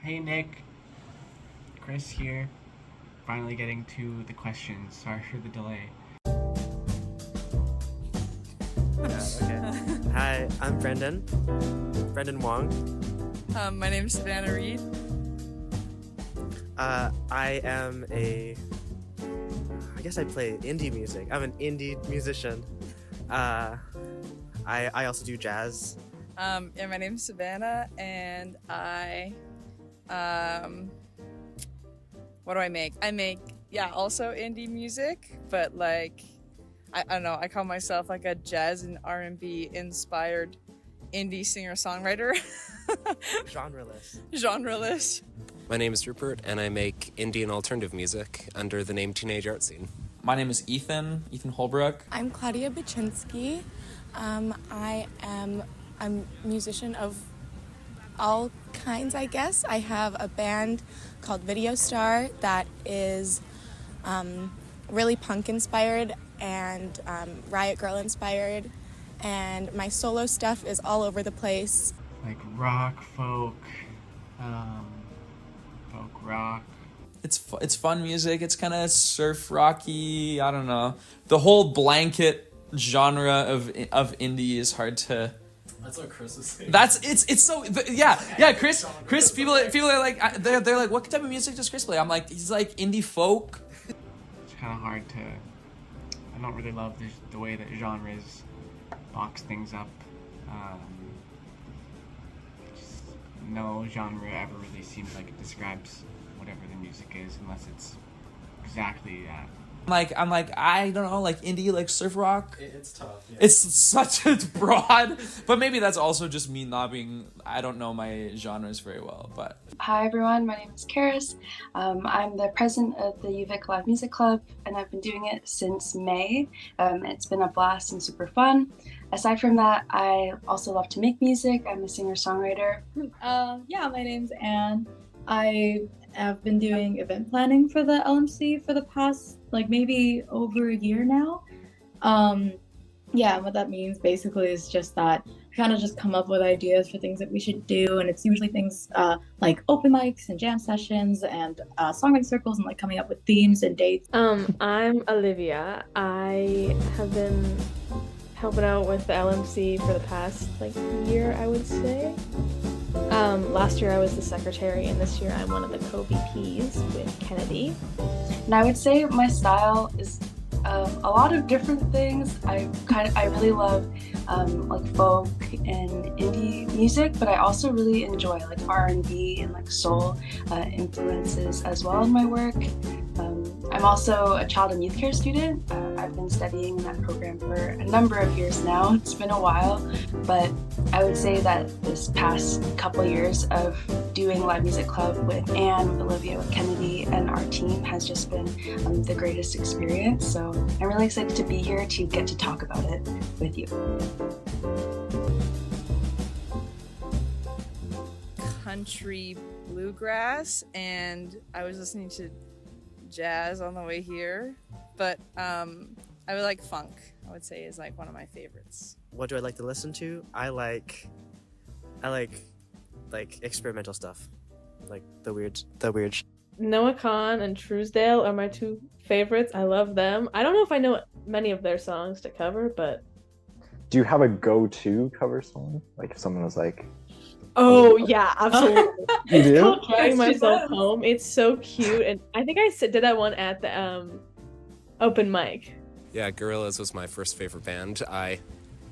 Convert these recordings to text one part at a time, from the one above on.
Hey Nick, Chris here. Finally getting to the questions. Sorry for the delay. Okay. Hi, I'm Brendan Wong. My name is Savannah Read. I am I guess I play indie music. I'm an indie musician. I also do jazz. My name is Savannah, and what do I make? I make, also indie music, but like, I don't know, I call myself like a jazz and R&B inspired indie singer-songwriter. Genreless. My name is Rupert, and I make indie and alternative music under the name Teenage Art Scene. My name is Ethan Houlbrook. I'm Claudia Bachinski. I'm a musician of all kinds, I guess. I have a band called Video Star that is really punk inspired and Riot Girl inspired, and my solo stuff is all over the place. Like rock, folk rock. It's fun music. It's kind of surf rocky. I don't know. The whole blanket genre of indie is hard to. That's what Chris was saying. It's so yeah. Chris. People are like they're like, what type of music does Chris play? I'm like, he's like indie folk. It's kind of hard to. I don't really love the way that genres box things up. Just no genre ever really seems like it describes whatever the music is, unless it's exactly that. I'm like I don't know, like indie, like surf rock. It's tough. Yeah. It's such a broad, but maybe that's also just me not being. I don't know my genres very well, but. Hi everyone, my name is Charis. I'm the president of the UVic Live Music Club, and I've been doing it since May. It's been a blast and super fun. Aside from that, I also love to make music. I'm a singer-songwriter. My name's Anne. I have been doing event planning for the LMC for the past maybe over a year now. What that means basically is just that I kind of just come up with ideas for things that we should do, and it's usually things like open mics and jam sessions and songwriting circles and coming up with themes and dates. I'm Olivia. I have been helping out with the LMC for the past year, I would say. Last year I was the secretary, and this year I'm one of the co-VPs with Kennedy. And I would say my style is a lot of different things. I really love folk and indie music, but I also really enjoy R&B and soul influences as well in my work. I'm also a child and youth care student. I've been studying in that program for a number of years now. It's been a while, but I would say that this past couple years of doing Live Music Club with Anne, with Olivia, with Kennedy, and our team has just been the greatest experience. So I'm really excited to be here to get to talk about it with you. Country bluegrass, and I was listening to jazz on the way here, but I would like funk. I would say is one of my favorites. What do I like to listen to? I like experimental stuff, like the weird. Noah Kahn and Truesdale are my two favorites. I love them. I don't know if I know many of their songs to cover, but. Do you have a go-to cover song? Like if someone was like. Oh yeah, absolutely. You do? Driving myself home. It's so cute, and I think I did that one at the open mic. Yeah, Gorillaz was my first favorite band. I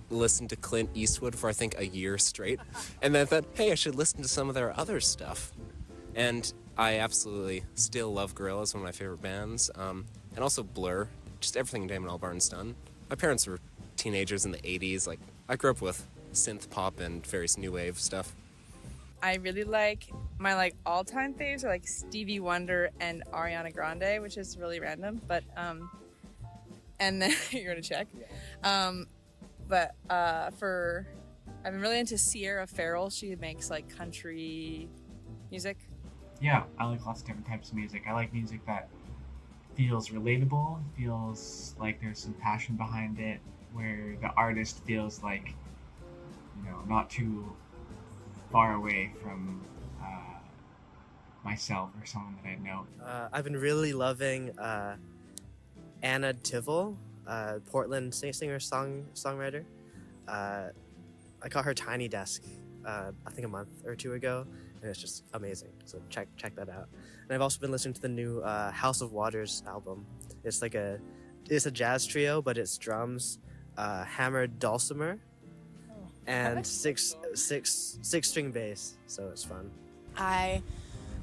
listened to Clint Eastwood for I think a year straight, and then I thought, hey, I should listen to some of their other stuff. And I absolutely still love Gorillaz, one of my favorite bands, and also Blur, just everything Damon Albarn's done. My parents were teenagers in the 80s. I grew up with synth pop and various new wave stuff. I really like my all-time faves are Stevie Wonder and Ariana Grande, which is really random, but and then you're gonna check. I've been really into Sierra Farrell. She makes country music. Yeah, I like lots of different types of music. I like music that feels relatable, feels like there's some passion behind it, where the artist feels not too far away from myself or someone that I know. I've been really loving Anna Tivel, Portland singer songwriter. I caught her Tiny Desk, I think a month or two ago, and it's just amazing. So check that out. And I've also been listening to the new House of Waters album. It's a jazz trio, but it's drums, hammered dulcimer, and six string bass. So it's fun. I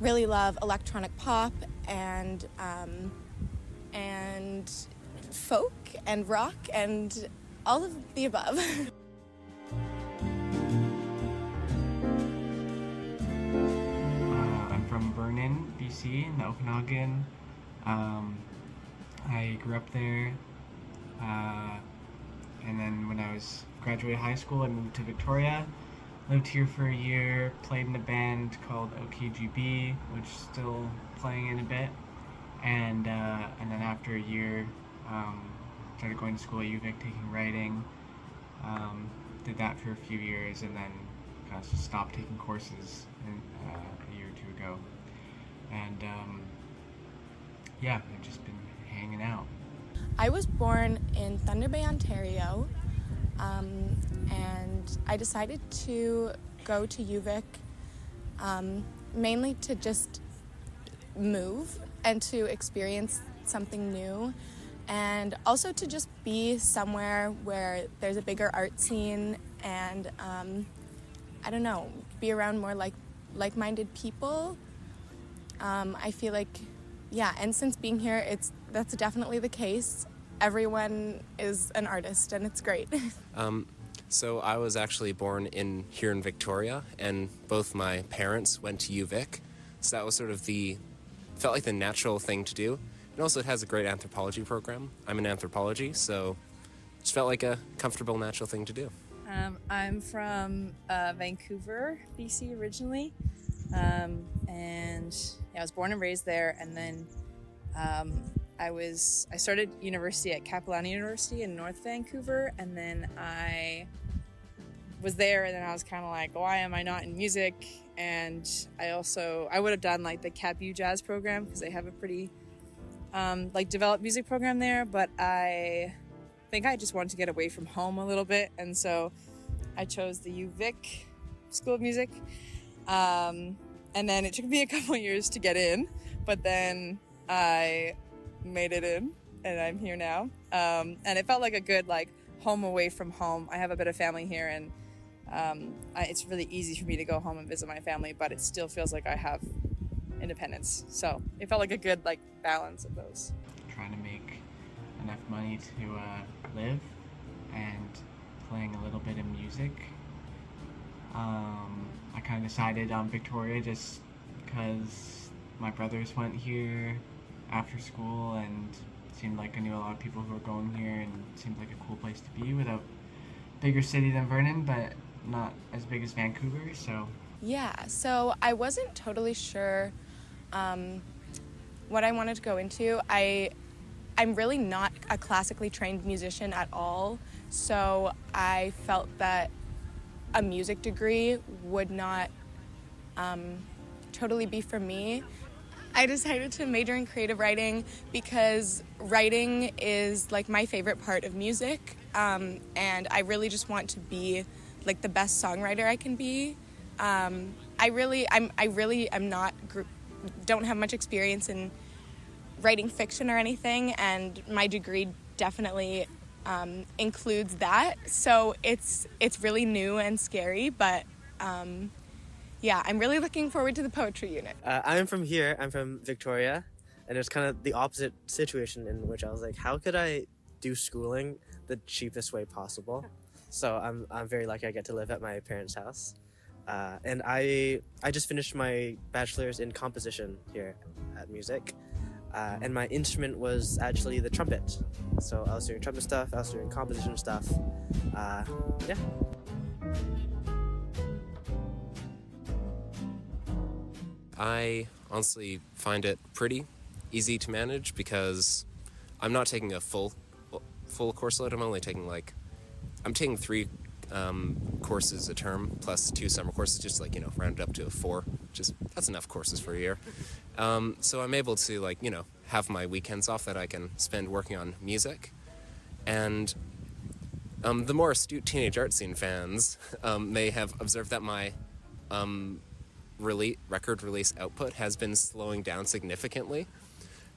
really love electronic pop and folk and rock and all of the above. I'm from Vernon, BC, in the Okanagan. I grew up there, and then when I was graduated high school, I moved to Victoria. Lived here for a year, played in a band called OKGB, which is still playing in a bit. And then after a year, started going to school at UVic, taking writing. Did that for a few years, and then kind of just stopped taking courses a year or two ago. And yeah, I've just been hanging out. I was born in Thunder Bay, Ontario, and I decided to go to UVic mainly to just move and to experience something new, and also to just be somewhere where there's a bigger art scene and I don't know, be around more like-minded people. I feel like, yeah, and since being here, that's definitely the case. Everyone is an artist, and it's great. So I was actually born here in Victoria, and both my parents went to UVic, so that was sort of felt like the natural thing to do. And also it has a great anthropology program. I'm in anthropology, so it just felt like a comfortable, natural thing to do. I'm from Vancouver, BC originally, and yeah, I was born and raised there, and then I started university at Capilano University in North Vancouver, and then I was there, and then I was kind of like, why am I not in music? And I would have done like the CapU Jazz program because they have a pretty developed music program there, but I think I just wanted to get away from home a little bit, and so I chose the UVic School of Music, and then it took me a couple years to get in, but then I made it in, and I'm here now, and it felt like a good home away from home. I have a bit of family here, and it's really easy for me to go home and visit my family, but it still feels like I have independence, so it felt like a good balance of those. Trying to make enough money to live and playing a little bit of music. I kind of decided on Victoria just because my brothers went here after school, and it seemed like I knew a lot of people who were going here, and it seemed like a cool place to be without bigger city than Vernon, but not as big as Vancouver, so. Yeah, so I wasn't totally sure what I wanted to go into. I'm really not a classically trained musician at all, so I felt that a music degree would not totally be for me. I decided to major in creative writing because writing is my favorite part of music, and I really just want to be the best songwriter I can be. Don't have much experience in writing fiction or anything, and my degree definitely includes that. So it's really new and scary, but yeah, I'm really looking forward to the poetry unit. I'm from here. I'm from Victoria, and it's kind of the opposite situation in which I was like, how could I do schooling the cheapest way possible? So I'm very lucky I get to live at my parents' house. And I just finished my bachelor's in composition here at music, and my instrument was actually the trumpet. So I was doing trumpet stuff, I was doing composition stuff. Yeah. I honestly find it pretty easy to manage because I'm not taking a full course load. I'm only taking I'm taking 3 courses a term, plus 2 summer courses, just like, rounded up to 4. That's enough courses for a year. So I'm able to, like, have my weekends off that I can spend working on music. And the more astute teenage art scene fans may have observed that my record release output has been slowing down significantly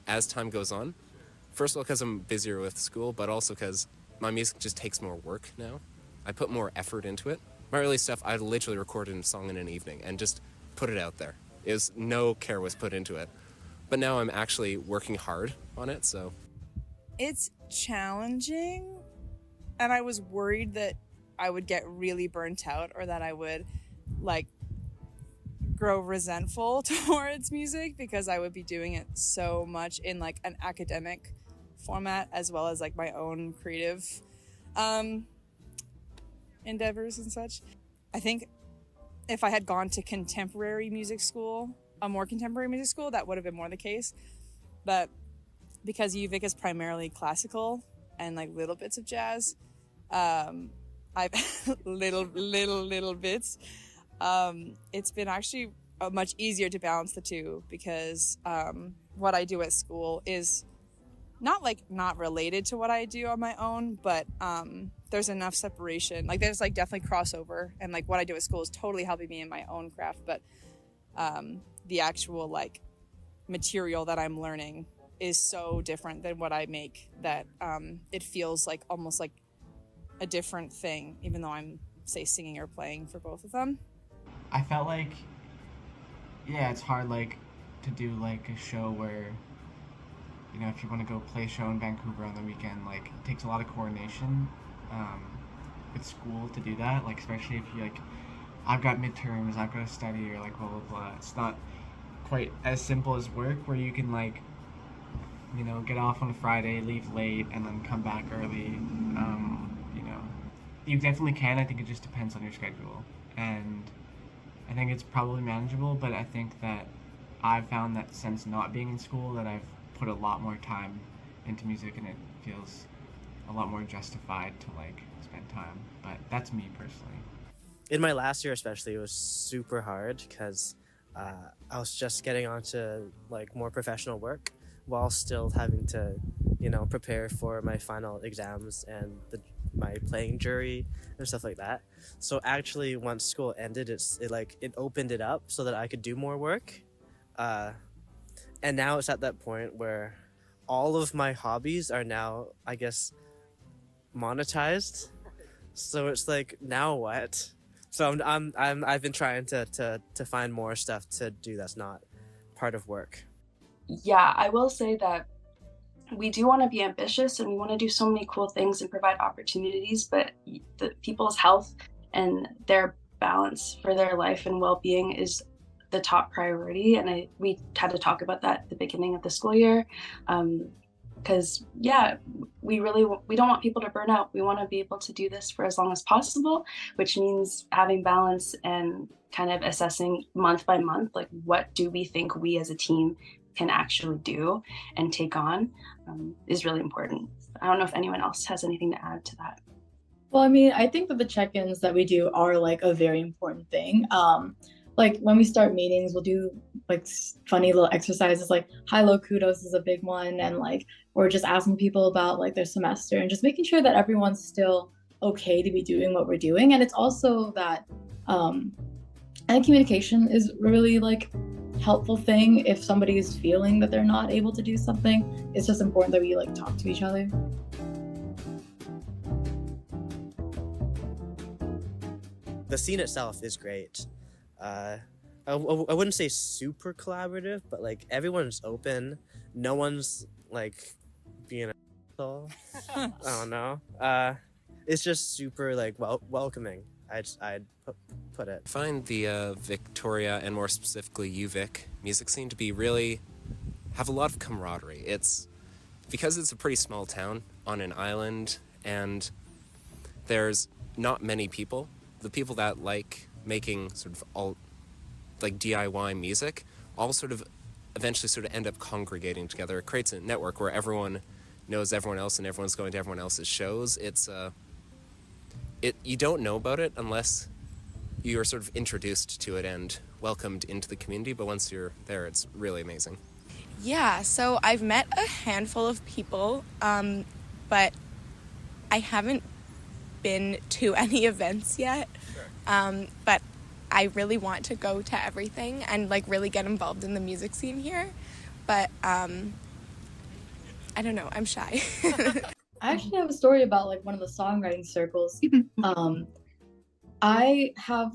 as time goes on. First of all, because I'm busier with school, but also because my music just takes more work now. I put more effort into it. My early stuff, I literally recorded a song in an evening and just put it out there. No care was put into it. But now I'm actually working hard on it, so. It's challenging, and I was worried that I would get really burnt out or that I would, like, grow resentful towards music because I would be doing it so much in, like, an academic format as well as, like, my own creative endeavors and such. I think if I had gone to contemporary music school, a more contemporary music school, that would have been more the case. But because UVic is primarily classical and like little bits of jazz, I've little bits. It's been actually much easier to balance the two because what I do at school is not related to what I do on my own, but there's enough separation. Like there's like definitely crossover, and like what I do at school is totally helping me in my own craft, but the actual like material that I'm learning is so different than what I make that it feels like almost like a different thing, even though I'm say singing or playing for both of them. I felt like, yeah, it's hard like to do like a show where, if you want to go play a show in Vancouver on the weekend, like it takes a lot of coordination with school to do that. Like especially if you like, I've got midterms, I've got to study or like blah blah blah. It's not quite as simple as work where you can like, get off on a Friday, leave late, and then come back early. You definitely can. I think it just depends on your schedule, and I think it's probably manageable. But I think that I've found that since not being in school, that I've put a lot more time into music, and it feels a lot more justified to like spend time. But that's me personally. In my last year especially, it was super hard because I was just getting onto like more professional work while still having to, prepare for my final exams and my playing jury and stuff like that. So actually, once school ended, it opened it up so that I could do more work. And now it's at that point where all of my hobbies are now, I guess, monetized. So it's like, now what? So I've been trying to find more stuff to do that's not part of work. Yeah, I will say that we do want to be ambitious and we want to do so many cool things and provide opportunities, but the people's health and their balance for their life and well-being is the top priority. And we had to talk about that at the beginning of the school year. Because we don't want people to burn out. We want to be able to do this for as long as possible, which means having balance and kind of assessing month by month, like what do we think we as a team can actually do and take on is really important. I don't know if anyone else has anything to add to that. Well, I mean, I think that the check-ins that we do are like a very important thing. Like when we start meetings, we'll do like funny little exercises like high-low kudos is a big one. And like, we're just asking people about like their semester and just making sure that everyone's still okay to be doing what we're doing. And it's also that, and communication is really like helpful thing. If somebody is feeling that they're not able to do something, it's just important that we like talk to each other. The scene itself is great. I wouldn't say super collaborative, but like everyone's open. No one's like being an asshole. I don't know. It's just super like welcoming. I'd put it. I find the Victoria and more specifically UVic music scene to be really have a lot of camaraderie. It's because it's a pretty small town on an island and there's not many people. The people that like making sort of all like DIY music all sort of eventually sort of end up congregating together. It creates a network where everyone knows everyone else and everyone's going to everyone else's shows. you don't know about it unless you're sort of introduced to it and welcomed into the community, but once you're there, it's really amazing. Yeah, so I've met a handful of people, but I haven't been to any events yet. Sure. But I really want to go to everything and like really get involved in the music scene here. But I don't know, I'm shy. I actually have a story about like one of the songwriting circles. I have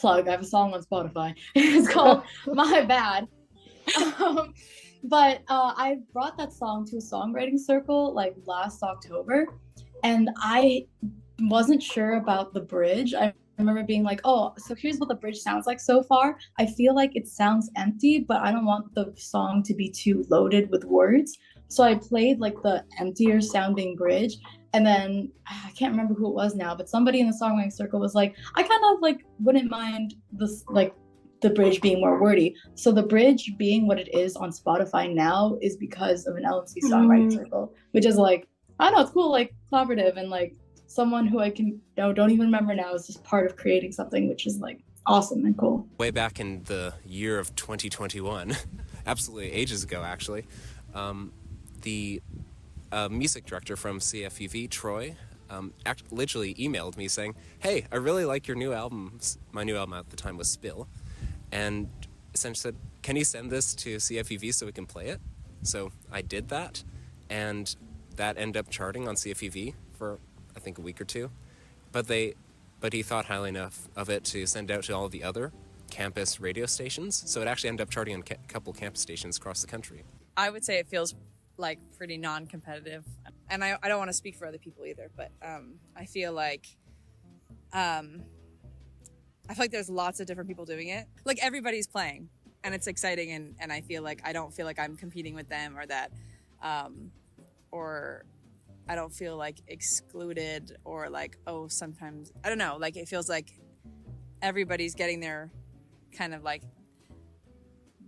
a song on Spotify. It's called My Bad. But I brought that song to a songwriting circle like last October, and I wasn't sure about the bridge. I remember being like, oh, so here's what the bridge sounds like so far. I feel like it sounds empty, but I don't want the song to be too loaded with words. So I played like the emptier sounding bridge, and then I can't remember who it was now, but somebody in the songwriting circle was like, I kind of like wouldn't mind this, like the bridge being more wordy. So the bridge being what it is on Spotify now is because of an LMC songwriting circle, which is like, I don't know, it's cool, like collaborative, and like someone who I can don't even remember now is just part of creating something, which is like awesome and cool. Way back in the year of 2021, absolutely ages ago actually, the music director from CFUV, Troy, literally emailed me saying, hey, I really like your new albums. My new album at the time was Spill. And essentially said, can you send this to CFUV so we can play it? So I did that, and that ended up charting on CFUV for, I think, a week or two. But he thought highly enough of it to send it out to all the other campus radio stations. So it actually ended up charting on a couple campus stations across the country. I would say it feels like pretty non-competitive, and I don't want to speak for other people either, but I feel like there's lots of different people doing it. Like everybody's playing, and it's exciting, and I feel like I don't feel like I'm competing with them or that, or I don't feel like excluded or like, oh, sometimes, I don't know, like it feels like everybody's getting their kind of like,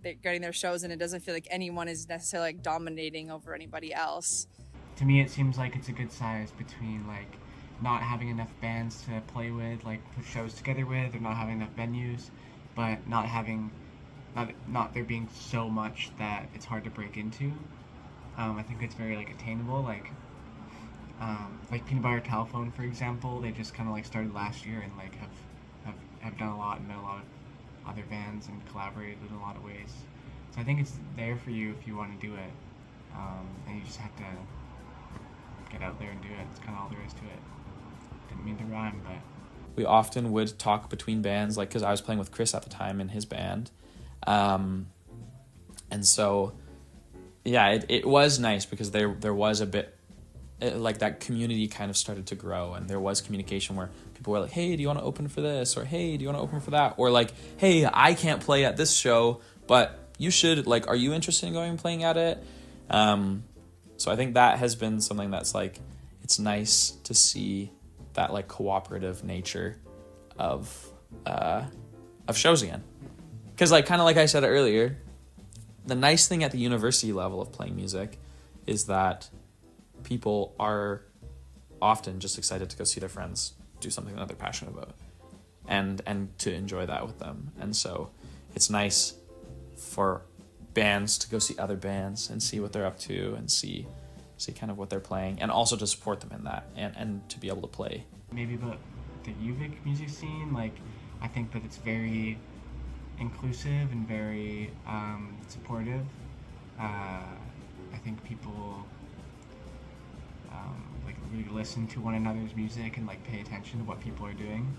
they're getting their shows, and it doesn't feel like anyone is necessarily like dominating over anybody else. To me, it seems like it's a good size between like not having enough bands to play with, like put shows together with, or not having enough venues, but not there being so much that it's hard to break into. I think it's very like attainable. Like Peanut Butter Telephone, for example, they just kind of like started last year and like have done a lot and met a lot of other bands and collaborated in a lot of ways. So I think it's there for you if you want to do it, and you just have to get out there and do it. It's kind of all there is to it. Didn't mean to rhyme, but we often would talk between bands, like because I was playing with Chris at the time in his band, and so yeah, it was nice because there was a bit like that community kind of started to grow, and there was communication where people were like, hey, do you want to open for this, or hey, do you want to open for that, or like, hey, I can't play at this show, but you should, like, are you interested in going and playing at it? So I think that has been something that's like, it's nice to see that like cooperative nature of shows again, because like kind of like I said earlier, the nice thing at the university level of playing music is that people are often just excited to go see their friends do something that they're passionate about, and to enjoy that with them. And so it's nice for bands to go see other bands and see what they're up to and see kind of what they're playing, and also to support them in that, and to be able to play. Maybe about the UVic music scene, like I think that it's very inclusive and very supportive. I think people like really listen to one another's music and like pay attention to what people are doing.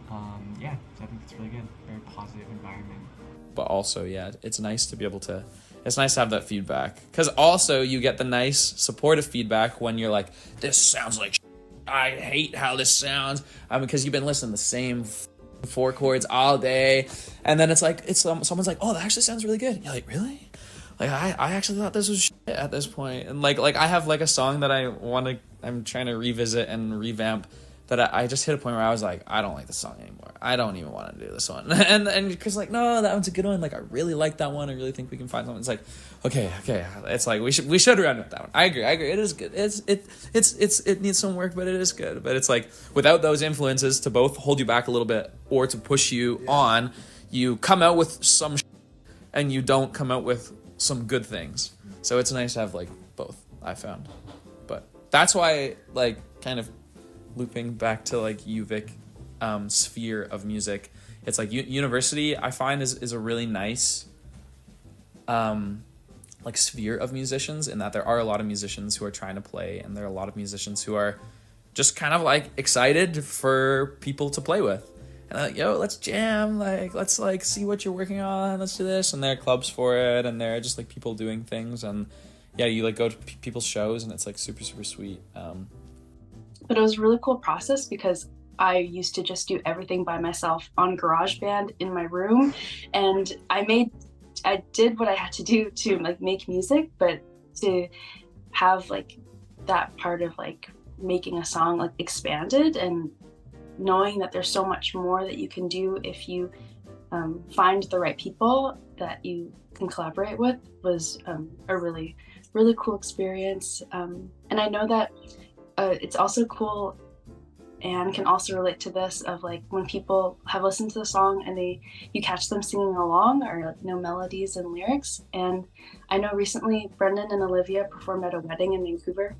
So I think it's really good. Very positive environment. But also, yeah, it's nice to have that feedback, because also you get the nice supportive feedback when you're like, this sounds like I hate how this sounds, because you've been listening to the same 4 chords all day, and then it's like someone's like, oh, that actually sounds really good. And you're like, really? Like I actually thought this was shit at this point. And like I have like a song that I'm trying to revisit and revamp that I just hit a point where I was like, I don't like this song anymore. I don't even want to do this one. And Chris like, no, that one's a good one. Like, I really like that one. I really think we can find something. It's like, okay. It's like we should round up that one. I agree. It is good. It needs some work, but it is good. But it's like, without those influences to both hold you back a little bit or to push you on, you come out with some and you don't come out with some good things. So it's nice to have like both, I found. But that's why, like, kind of looping back to like UVic sphere of music, it's like university I find is a really nice like sphere of musicians, in that there are a lot of musicians who are trying to play, and there are a lot of musicians who are just kind of like excited for people to play with, and they're like, yo, let's jam, like let's like see what you're working on, let's do this, and there are clubs for it, and there are just like people doing things, and yeah, you like go to people's shows, and it's like super sweet. But it was a really cool process because I used to just do everything by myself on GarageBand in my room, and I did what I had to do to like make music, but to have like that part of like making a song like expanded, and knowing that there's so much more that you can do if you find the right people that you can collaborate with, was a really cool experience. And I know that it's also cool, and can also relate to this, of like when people have listened to the song and you catch them singing along, or like know melodies and lyrics. And I know recently Brendan and Olivia performed at a wedding in Vancouver,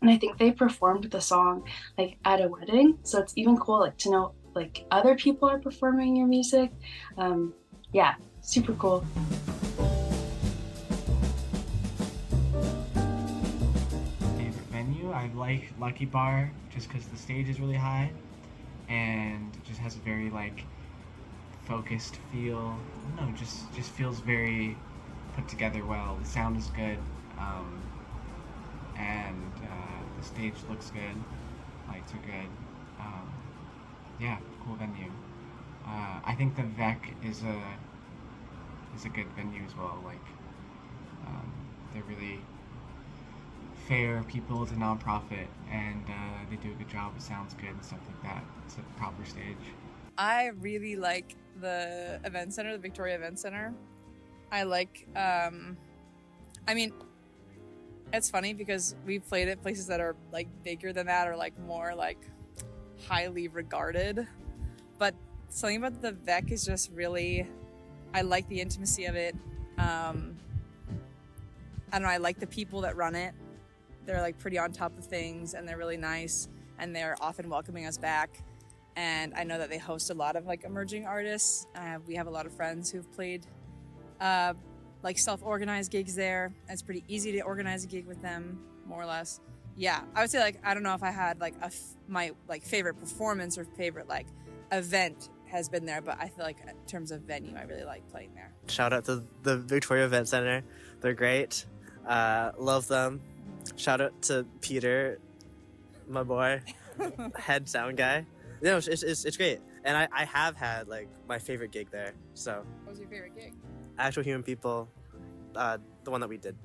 and I think they performed the song like at a wedding, so it's even cool like to know like other people are performing your music. Yeah, super cool. I like Lucky Bar just because the stage is really high and it just has a very like focused feel. No, just feels very put together well. The sound is good, and the stage looks good. Lights are good. Yeah, cool venue. I think the VEC is a good venue as well. Like, they're really fair people. It's a non-profit, and they do a good job. It sounds good and stuff like that. It's a proper stage. I really like the event center, the Victoria Event Center. I like, I mean, it's funny because we played at places that are like bigger than that, or like more like highly regarded. But something about the VEC is just really, I like the intimacy of it. I don't know, I like the people that run it. They're like pretty on top of things, and they're really nice, and they're often welcoming us back. And I know that they host a lot of like emerging artists. We have a lot of friends who've played like self-organized gigs there. It's pretty easy to organize a gig with them, more or less. Yeah, I would say like, I don't know if I had like my like favorite performance or favorite like event has been there, but I feel like in terms of venue, I really like playing there. Shout out to the Victoria Event Center. They're great. Love them. Shout out to Peter, my boy, head sound guy. You know, it's great. And I have had like my favorite gig there. So. What was your favorite gig? Actual Human People, the one that we did.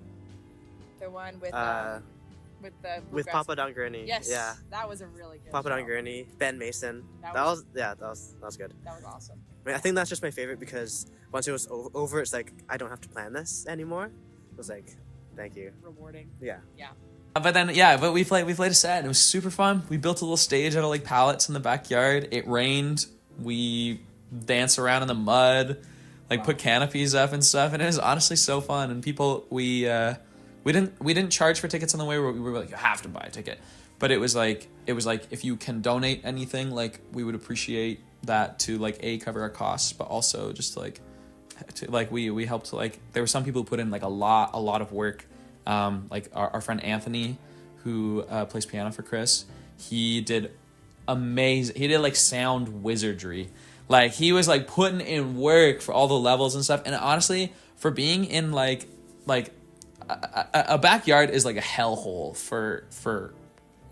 The one with the with Papa Don Gurney. Yes. Yeah. That was a really good Papa show. Don Gurney, Ben Mason. That was good. That was awesome. I mean, I think that's just my favorite because once it was over, it's like I don't have to plan this anymore. It was like, thank you. Rewarding. Yeah. Yeah. But we played a set, and it was super fun. We built a little stage out of like pallets in the backyard. It rained. We danced around in the mud, like put canopies up and stuff, and it was honestly so fun. And people, we didn't charge for tickets on the way. We were like, you have to buy a ticket. But it was like if you can donate anything, like we would appreciate that to like cover our costs, but also just like to, like we helped, like there were some people who put in like a lot of work. Like our friend Anthony, who plays piano for Chris, he did amazing. He did like sound wizardry. Like he was like putting in work for all the levels and stuff. And honestly, for being in like a backyard is like a hellhole for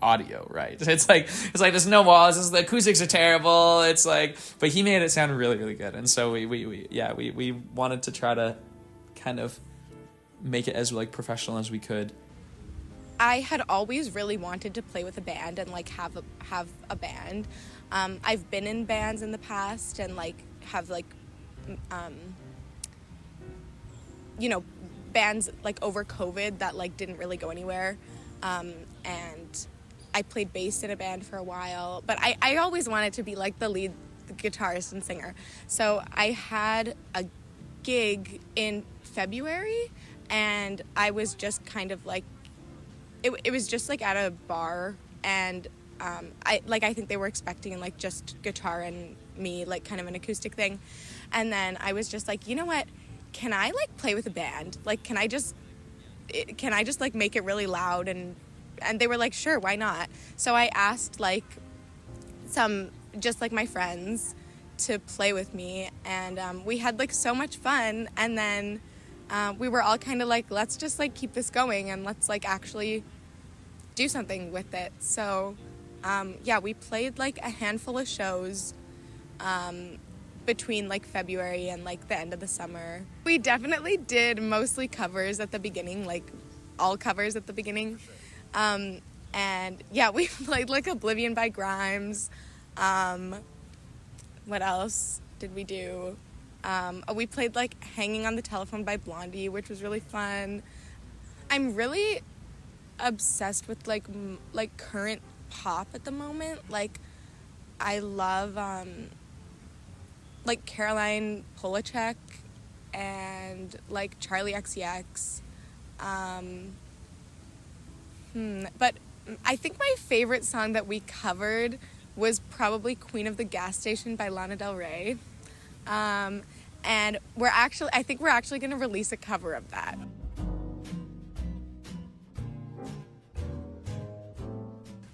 audio, right? It's like there's no walls. The acoustics are terrible. It's like, but he made it sound really, really good. And so we wanted to try to kind of make it as like professional as we could. I had always really wanted to play with a band and like have a band. I've been in bands in the past and like have like bands like over COVID that like didn't really go anywhere. And I played bass in a band for a while, but I always wanted to be like the lead guitarist and singer. So I had a gig in February, and I was just kind of like, it was just like at a bar, and I think they were expecting like just guitar and me, like kind of an acoustic thing. And then I was just like, you know what, can I like play with a band? Like, can I just like make it really loud? And they were like, sure, why not? So I asked like just like my friends to play with me, and we had like so much fun. And then we were all kind of like, let's just like keep this going and let's like actually do something with it. So we played like a handful of shows between like February and like the end of the summer. We definitely did mostly covers at the beginning, like all covers at the beginning. And yeah, we played like Oblivion by Grimes. What else did we do? We played like Hanging on the Telephone by Blondie, which was really fun. I'm really obsessed with like current pop at the moment. Like I love like Caroline Polachek and like Charlie XCX. But I think my favorite song that we covered was probably Queen of the Gas Station by Lana Del Rey. And I think we're actually going to release a cover of that.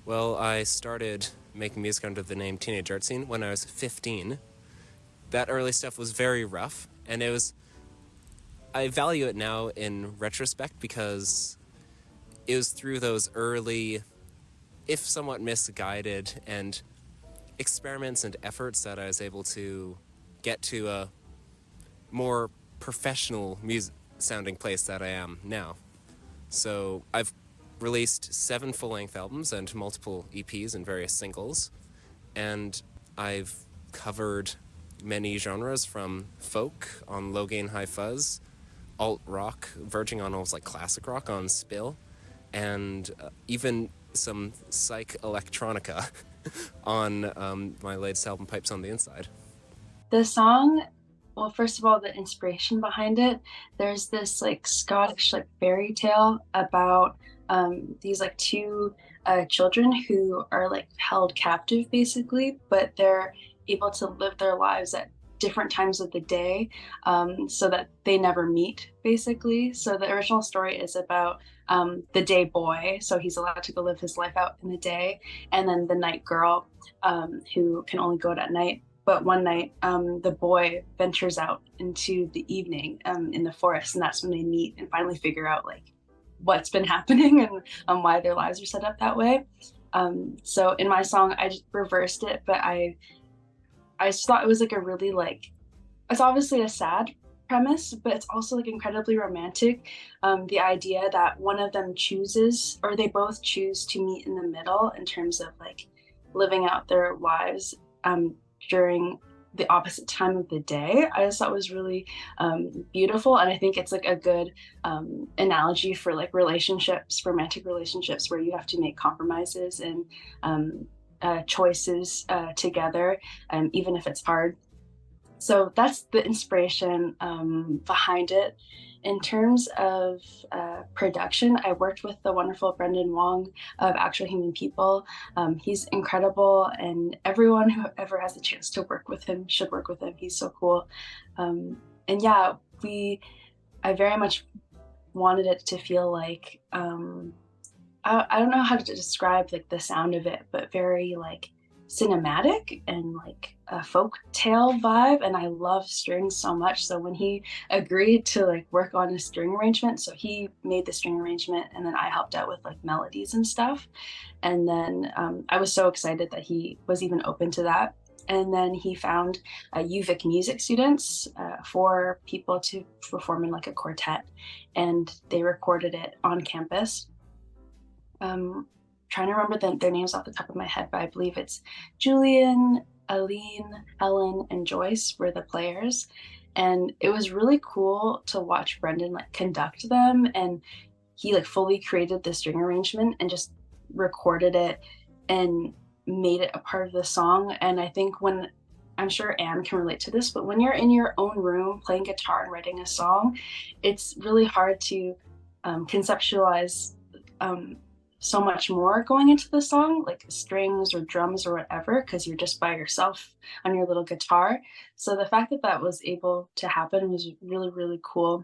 Well, I started making music under the name Teenage Art Scene when I was 15. That early stuff was very rough, and I value it now in retrospect because it was through those early, if somewhat misguided, and experiments and efforts that I was able to get to a more professional sounding place that I am now. So I've released 7 full-length albums and multiple EPs and various singles, and I've covered many genres from folk on Low Gain High Fuzz, alt rock verging on almost like classic rock on Spill, and even some psych electronica on my latest album, Pipes on the Inside. The song, well, first of all, the inspiration behind it, there's this like Scottish like fairy tale about these like 2 children who are like held captive basically, but they're able to live their lives at different times of the day, so that they never meet basically. So the original story is about the day boy, so he's allowed to go live his life out in the day, and then the night girl, who can only go out at night. But one night, the boy ventures out into the evening in the forest, and that's when they meet and finally figure out like what's been happening and why their lives are set up that way. So in my song, I just reversed it, but I just thought it was like a really like, it's obviously a sad premise, but it's also like incredibly romantic. The idea that one of them chooses, or they both choose to meet in the middle in terms of like living out their lives during the opposite time of the day. I just thought was really beautiful, and I think it's like a good analogy for like relationships, romantic relationships, where you have to make compromises and choices together, even if it's hard. So that's the inspiration behind it. In terms of production, I worked with the wonderful Brendan Wong of Actual Human People. He's incredible, and everyone who ever has the chance to work with him should work with him. He's so cool. And yeah, I very much wanted it to feel like, I don't know how to describe like the sound of it, but very like cinematic and like a folk tale vibe. And I love strings so much, so when he agreed to like work on a string arrangement, so he made the string arrangement and then I helped out with like melodies and stuff, and then I was so excited that he was even open to that. And then he found UVic music students for people to perform in like a quartet, and they recorded it on campus. trying to remember their names off the top of my head, but I believe it's Julian, Aline, Ellen, and Joyce were the players. And it was really cool to watch Brendan like conduct them, and he like fully created the string arrangement and just recorded it and made it a part of the song. And I think when, I'm sure Anne can relate to this, but when you're in your own room playing guitar and writing a song, it's really hard to conceptualize so much more going into the song, like strings or drums or whatever, because you're just by yourself on your little guitar. So the fact that that was able to happen was really, really cool.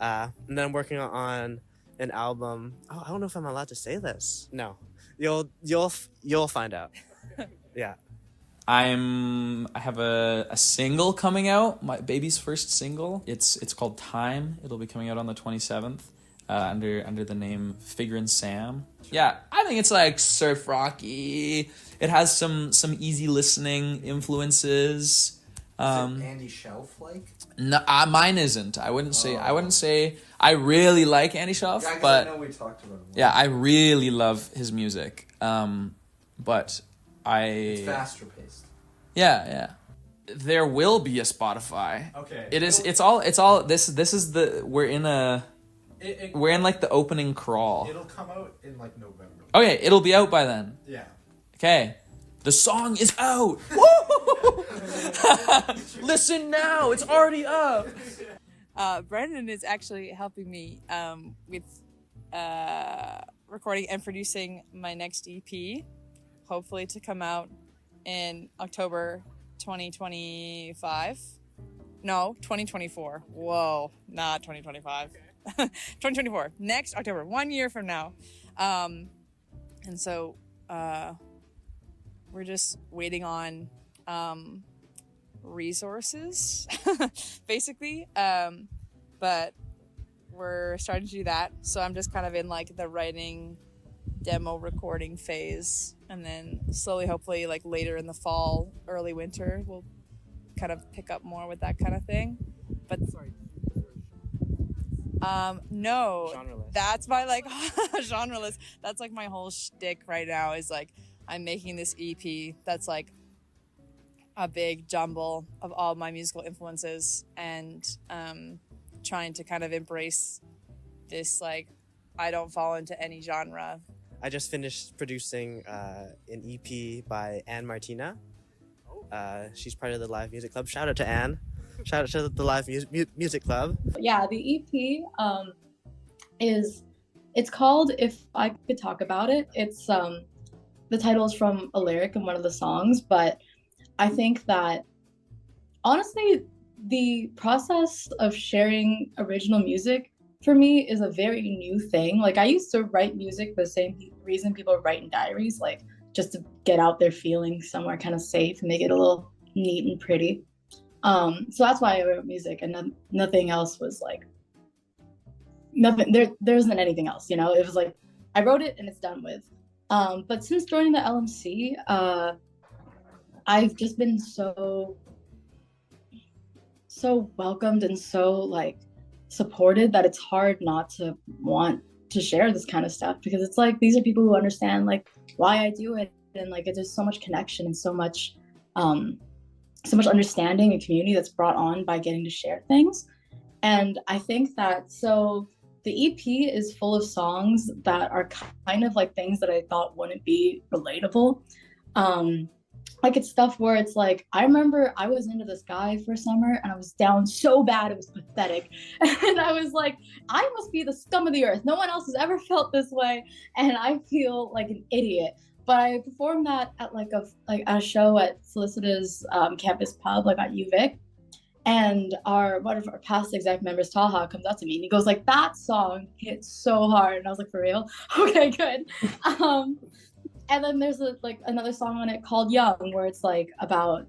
And then I'm working on an album. Oh, I don't know if I'm allowed to say this. No, you'll find out. Yeah. I have a single coming out, my baby's first single. It's called Time. It'll be coming out on the 27th under the name Figrin Sam. Yeah, I think it's like surf rocky. It has some easy listening influences. Is it Andy Shelf like? No, mine isn't. I wouldn't say. I really like Andy Shelf, Yeah, but I know we talked about him. yeah, I really love his music. But It's faster paced. Yeah. There will be a Spotify. Okay. It's all this is the we're in like the opening crawl. It'll come out in like November. Okay, it'll be out by then. Yeah. Okay. The song is out. Woo! Listen now, it's already up. Brendan is actually helping me with recording and producing my next EP, hopefully to come out in October 2025. No, 2024. Whoa, not 2025. 2024. Next October, 1 year from now. And so we're just waiting on resources, basically. But we're starting to do that. So I'm just kind of in like the writing, demo recording phase. And then slowly, hopefully, like later in the fall, early winter, we'll kind of pick up more with that kind of thing. But no, Genreless. That's my like genreless. That's like my whole shtick right now is like I'm making this EP that's like a big jumble of all my musical influences and trying to kind of embrace this like I don't fall into any genre. I just finished producing an EP by Anne Martina. She's part of the Live Music Club. Shout out to Anne. Shout out to the Live Music Club. Yeah, the EP it's called If I Could Talk About It. It's the title is from a lyric in one of the songs, but I think that honestly the process of sharing original music for me is a very new thing. Like I used to write music the same reason people write in diaries, like just to get out their feelings somewhere kind of safe and make it a little neat and pretty. So that's why I wrote music, and nothing else was like nothing. There isn't anything else, you know. It was like I wrote it and it's done with. But since joining the LMC, I've just been so welcomed and so like supported that it's hard not to want to share this kind of stuff, because it's like these are people who understand like why I do it, and like there's so much connection and so much understanding and community that's brought on by getting to share things. And I think that so the EP is full of songs that are kind of like things that I thought wouldn't be relatable. Like it's stuff where it's like, I remember I was into this guy for summer and I was down so bad, it was pathetic. And I was like, I must be the scum of the earth. No one else has ever felt this way. And I feel like an idiot. But I performed that at a show at Felicity's campus pub, like at UVic. And one of our past exec members, Taha, comes up to me and he goes like, that song hit so hard. And I was like, for real? Okay, good. And then there's another song on it called Young, where it's like about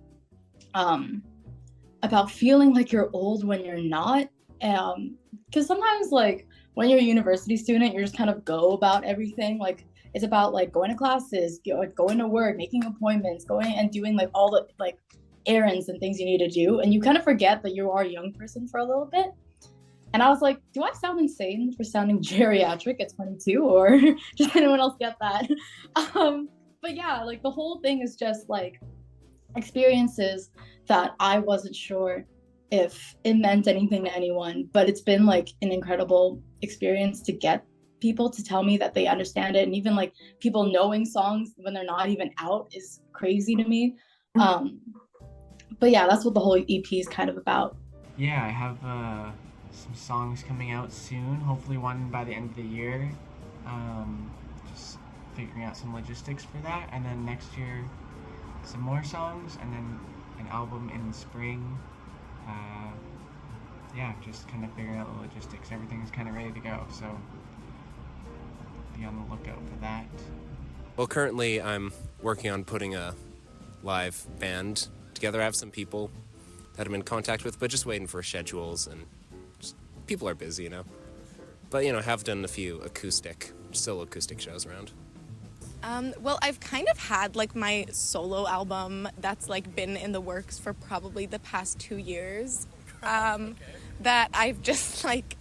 feeling like you're old when you're not. Because sometimes like when you're a university student, you just kind of go about everything. Like it's about like going to classes, going to work, making appointments, going and doing like all the like errands and things you need to do. And you kind of forget that you are a young person for a little bit. And I was like, do I sound insane for sounding geriatric at 22, or does anyone else get that? But yeah, like the whole thing is just like experiences that I wasn't sure if it meant anything to anyone, but it's been like an incredible experience to get people to tell me that they understand it. And even like people knowing songs when they're not even out is crazy to me. But yeah, that's what the whole EP is kind of about. Yeah, I have some songs coming out soon, hopefully one by the end of the year. Just figuring out some logistics for that, and then next year some more songs, and then an album in the spring. Yeah, just kind of figuring out the logistics. Everything's kind of ready to go, so be on the lookout for that. Well, currently I'm working on putting a live band together. I have some people that I'm in contact with, but just waiting for schedules, and just, people are busy, you know. But, you know, I have done a few solo acoustic shows around. Well, I've kind of had like my solo album that's like been in the works for probably the past 2 years. That I've just like,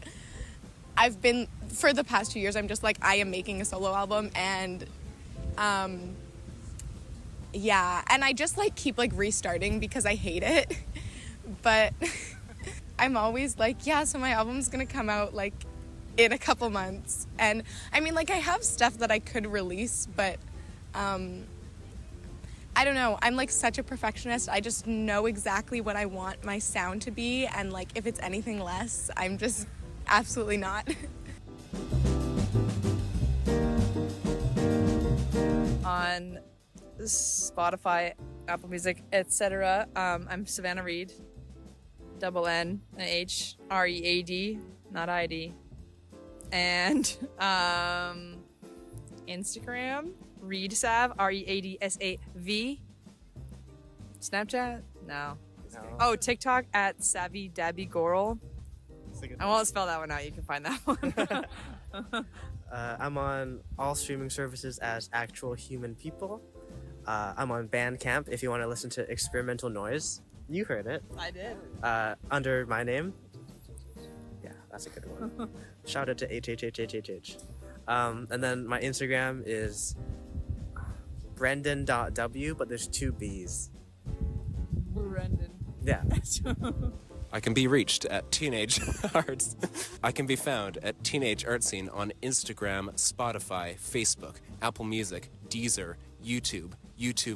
for the past 2 years, I'm just like, I am making a solo album, and yeah, and I just like keep like restarting because I hate it. But I'm always like, yeah, so my album's gonna come out like in a couple months. And I mean, like, I have stuff that I could release, but I don't know. I'm like such a perfectionist. I just know exactly what I want my sound to be, and like if it's anything less, I'm just absolutely not. On Spotify, Apple Music, etc. I'm Savannah Read, NNHREAD, not ID. And Instagram, ReadSav, ReadSav. Snapchat? No. Oh, TikTok at Savvy Dabby Goral. I won't spell that one out. You can find that one. I'm on all streaming services as Actual Human People. I'm on Bandcamp if you want to listen to experimental noise. You heard it. I did. Under my name. Yeah, that's a good one. Shout out to HHHHHH. And then my Instagram is Brendan.w, but there's 2 B's. Brendan. Yeah. I can be reached at Teenage Arts. I can be found at Teenage Art Scene on Instagram, Spotify, Facebook, Apple Music, Deezer, YouTube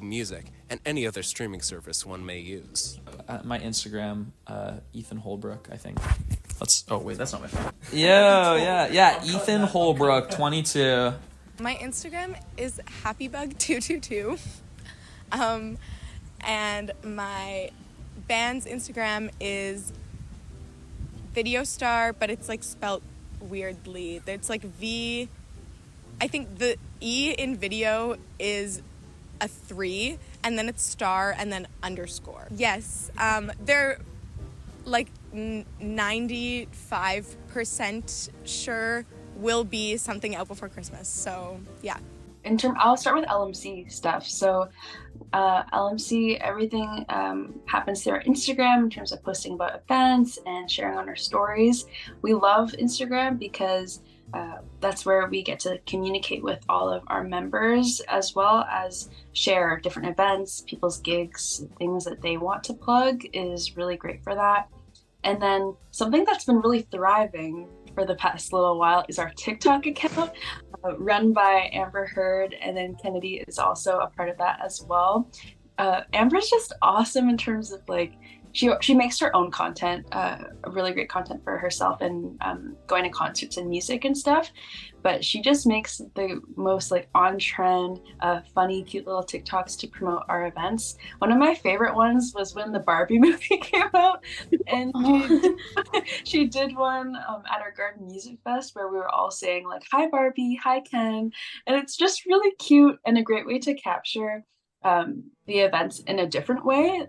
Music, and any other streaming service one may use. My Instagram, Ethan Houlbrook, I think. Oh wait, that's not my phone. Yeah, Ethan Houlbrook, 22. My Instagram is happybug222. And my band's Instagram is Videostar, but it's like spelt weirdly. It's like V. I think the E in video is a 3, and then it's star, and then underscore. Yes, they're like 95% sure will be something out before Christmas. So yeah. I'll start with LMC stuff. So LMC, everything happens through our Instagram in terms of posting about events and sharing on our stories. We love Instagram because that's where we get to communicate with all of our members, as well as share different events, people's gigs, things that they want to plug is really great for that. And then something that's been really thriving for the past little while is our TikTok account, run by Amber Heard, and then Kennedy is also a part of that as well. Amber's just awesome in terms of like, she makes her own content, really great content for herself, and going to concerts and music and stuff. But she just makes the most like on-trend, funny, cute little TikToks to promote our events. One of my favorite ones was when the Barbie movie came out, and she did one at our Garden Music Fest where we were all saying like, "Hi Barbie, hi Ken," and it's just really cute and a great way to capture the events in a different way.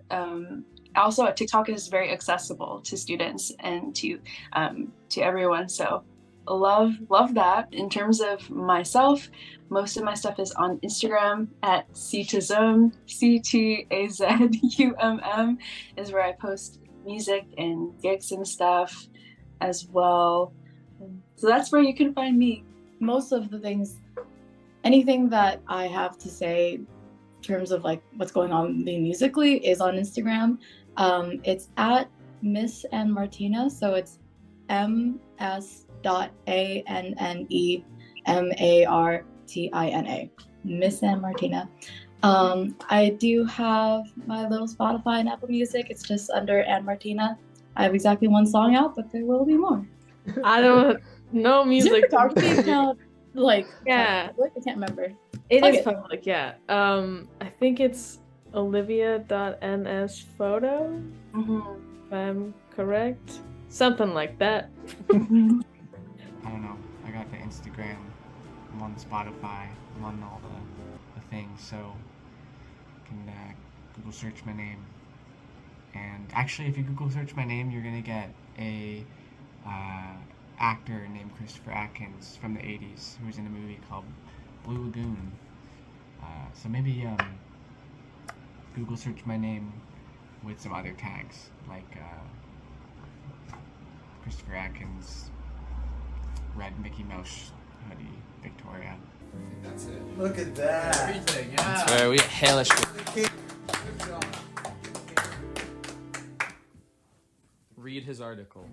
Also, TikTok is very accessible to students and to everyone, so love that. In terms of myself, most of my stuff is on Instagram at Ctazum, CTAZUMM is where I post music and gigs and stuff. as well. So that's where you can find me. Most of the things, anything that I have to say in terms of like what's going on with me musically is on Instagram. It's at Miss and Martina, so it's MS.ANNEMARTINA, Miss and Martina. I do have my little Spotify and Apple Music. It's just under Ann Martina. I have exactly one song out, but there will be more. I don't know music. Photography account, like Yeah. public? I can't remember. It Plug is it. public, yeah. I think it's olivia.nsphoto, if I'm correct. Something like that. I don't know. I got the Instagram. I'm on Spotify. I'm on all the things, so you can Google search my name. And actually, if you Google search my name, you're gonna get a actor named Christopher Atkins from the 80s who was in a movie called Blue Lagoon. So maybe Google search my name with some other tags like Christopher Atkins, red Mickey Mouse hoodie, Victoria. That's it. Look at that. Everything, yeah. That's right, we got Yakelashek. Good job. Read his article.